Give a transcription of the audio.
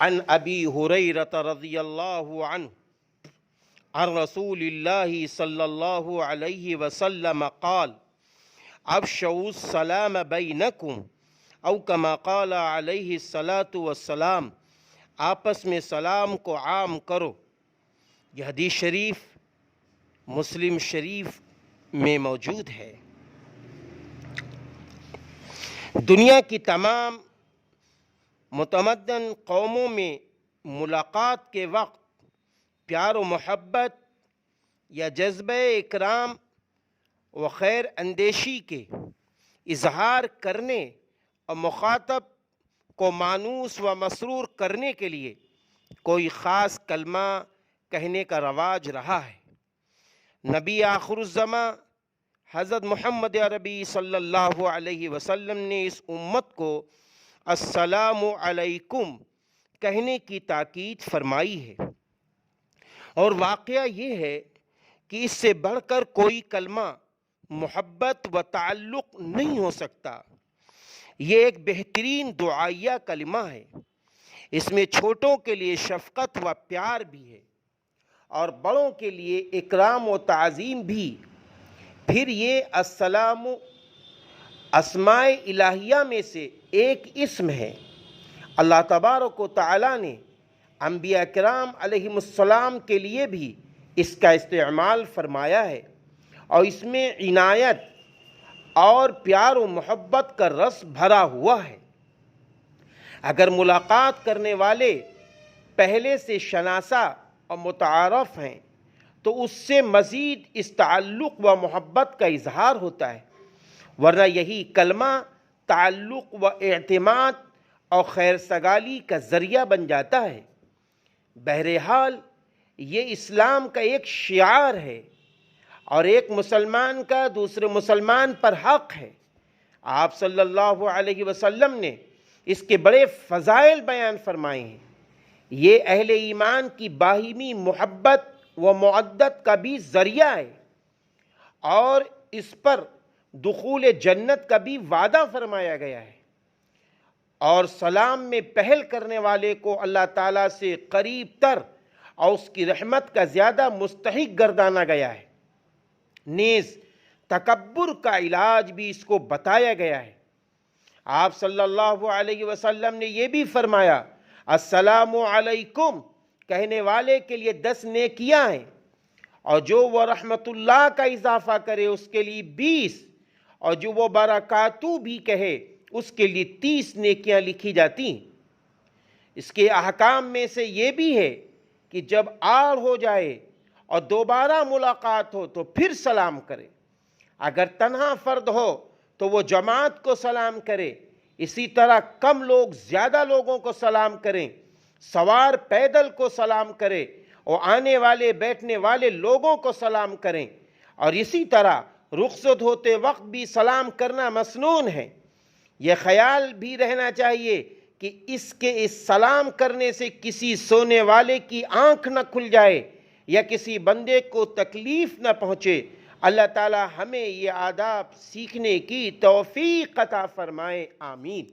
عن ابی ہریرہ رضی اللہ عنہ عن رسول اللہ صلی اللہ علیہ وسلم قال افشوا السلام بینکم او کما قال علیہ الصلاۃ والسلام، آپس میں سلام کو عام کرو۔ یہ حدیث شریف مسلم شریف میں موجود ہے۔ دنیا کی تمام متمدن قوموں میں ملاقات کے وقت پیار و محبت یا جذبہ اکرام و خیر اندیشی کے اظہار کرنے اور مخاطب کو مانوس و مسرور کرنے کے لیے کوئی خاص کلمہ کہنے کا رواج رہا ہے۔ نبی آخر الزماں حضرت محمد عربی صلی اللہ علیہ وسلم نے اس امت کو السلام علیکم کہنے کی تاکید فرمائی ہے، اور واقعہ یہ ہے کہ اس سے بڑھ کر کوئی کلمہ محبت و تعلق نہیں ہو سکتا۔ یہ ایک بہترین دعائیہ کلمہ ہے۔ اس میں چھوٹوں کے لیے شفقت و پیار بھی ہے اور بڑوں کے لیے اکرام و تعظیم بھی۔ پھر یہ السلام اسماء الہیہ میں سے ایک اسم ہے۔ اللہ تبارک و تعالی نے انبیاء کرام علیہم السلام کے لیے بھی اس کا استعمال فرمایا ہے، اور اس میں عنایت اور پیار و محبت کا رس بھرا ہوا ہے۔ اگر ملاقات کرنے والے پہلے سے شناسا اور متعارف ہیں تو اس سے مزید اس تعلق و محبت کا اظہار ہوتا ہے، ورنہ یہی کلمہ تعلق و اعتماد اور خیر سگالی کا ذریعہ بن جاتا ہے۔ بہرحال یہ اسلام کا ایک شعار ہے اور ایک مسلمان کا دوسرے مسلمان پر حق ہے۔ آپ صلی اللہ علیہ وسلم نے اس کے بڑے فضائل بیان فرمائے ہیں۔ یہ اہل ایمان کی باہمی محبت و مودت کا بھی ذریعہ ہے، اور اس پر دخول جنت کا بھی وعدہ فرمایا گیا ہے، اور سلام میں پہل کرنے والے کو اللہ تعالیٰ سے قریب تر اور اس کی رحمت کا زیادہ مستحق گردانا گیا ہے۔ نیز تکبر کا علاج بھی اس کو بتایا گیا ہے۔ آپ صلی اللہ علیہ وسلم نے یہ بھی فرمایا السلام علیکم کہنے والے کے لیے 10 نیکیاں ہیں، اور جو وہ رحمت اللہ کا اضافہ کرے اس کے لیے 20، اور جو وہ برکاتو بھی کہے اس کے لیے 30 نیکیاں لکھی جاتی ہیں۔ اس کے احکام میں سے یہ بھی ہے کہ جب آڑ ہو جائے اور دوبارہ ملاقات ہو تو پھر سلام کرے۔ اگر تنہا فرد ہو تو وہ جماعت کو سلام کرے۔ اسی طرح کم لوگ زیادہ لوگوں کو سلام کریں، سوار پیدل کو سلام کرے اور آنے والے بیٹھنے والے لوگوں کو سلام کریں، اور اسی طرح رخصت ہوتے وقت بھی سلام کرنا مسنون ہے۔ یہ خیال بھی رہنا چاہیے کہ اس سلام کرنے سے کسی سونے والے کی آنکھ نہ کھل جائے یا کسی بندے کو تکلیف نہ پہنچے۔ اللہ تعالی ہمیں یہ آداب سیکھنے کی توفیق عطا فرمائے، آمین۔